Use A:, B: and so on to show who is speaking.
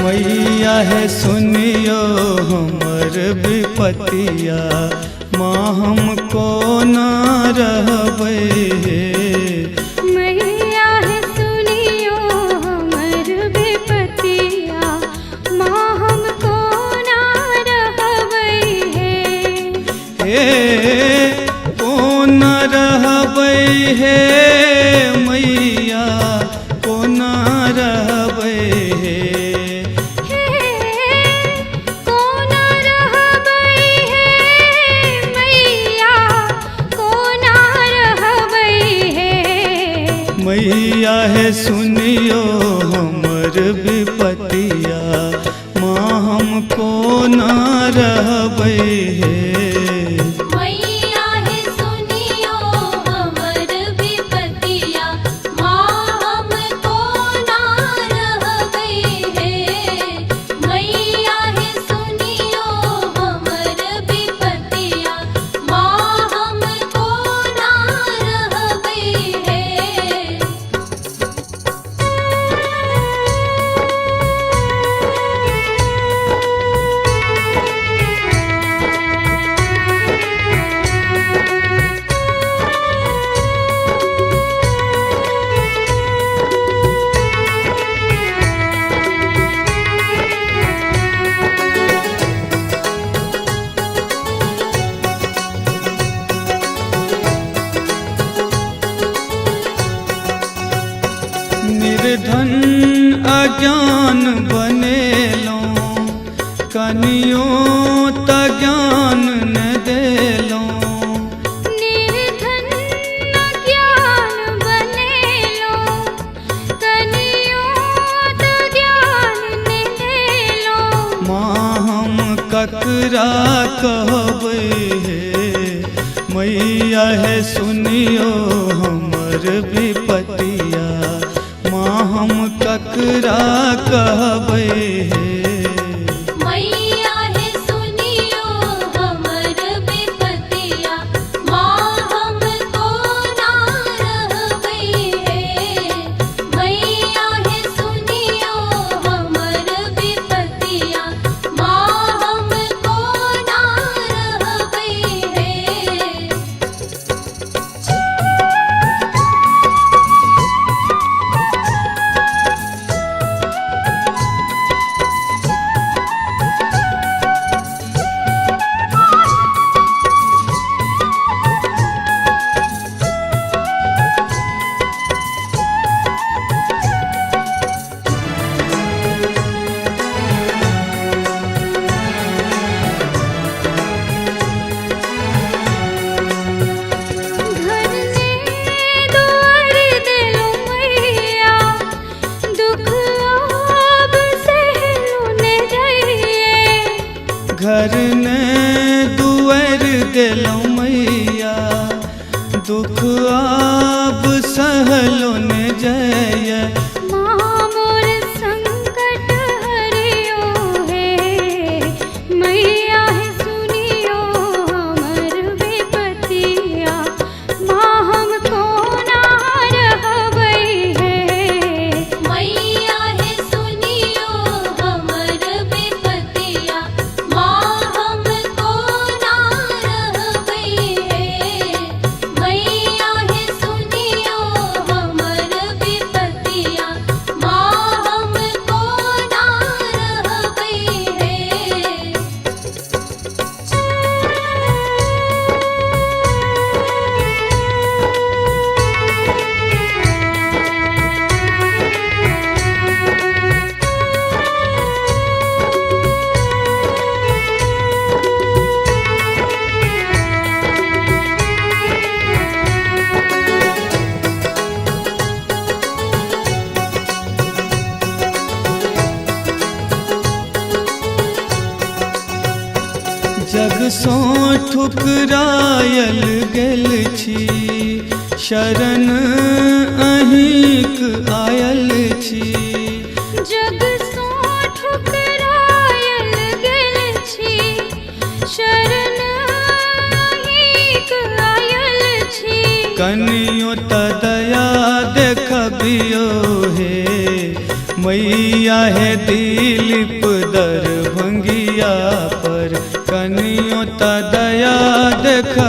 A: मैया है सुनियो हमर विपतिया, माँ हमको न रहबै हे।
B: मैया है सुनियो हमर विपतिया, माँ हमको ना रहबै हे।
A: कौन रहबै हे मैया, कौन रहबै हे।
B: कौन रहबै हे मैया, कौन रहबै हे।
A: मैया है सुनियो हमर विपतिया, माँ हमको न रहबै हे।
B: मैया है सुनियो हमर विपतिया, माँ हमको ना रहबै हे। मैया है सुनियो हमर विपतिया, माँ हमको ना रहबै हे।
A: निर्धन अज्ञान बनेलों, कनियो त ज्ञान न देलों।
B: निर्धन अज्ञान बनेलो, कनियो त ज्ञान ने देलो।
A: माँ हम ककरा कहबै हे। मैया है सुनियो हमर विपतिया, माँ हम ककरा कहबै हे।
B: मैया है सुनियो हमर विपतिया, माँ हमको ना रहबै हे। मैया है सुनियो हमर विपतिया, माँ हमको ना रहबै हे। घर ने दुआर देलो मैया, दुख अब सहलो ने जाइए।
A: घर ने दुआर देलों मैया, दुख आब सहलो न जय।
B: माँ मोर संकट हरियो हे। मैया है सुनियो हमर विपतिया, माँ हमको ना रहबै हे। मैया है सुनियो हमर विपतिया, माँ हमको ना रहबै हे। मैया है सुनियो हमर विपतिया, माँ हमको ना रहबै हे।
A: जग सो ठुकरायल गेल छी, शरण अहिंक आयल छी।
B: जग सो ठुकरायल गेल छी, शरण अहिंक आयल छी।
A: कनियो त दया देखबियो हे। मैया है दिलीप दरभंगिया पर कनियो ता दया देखा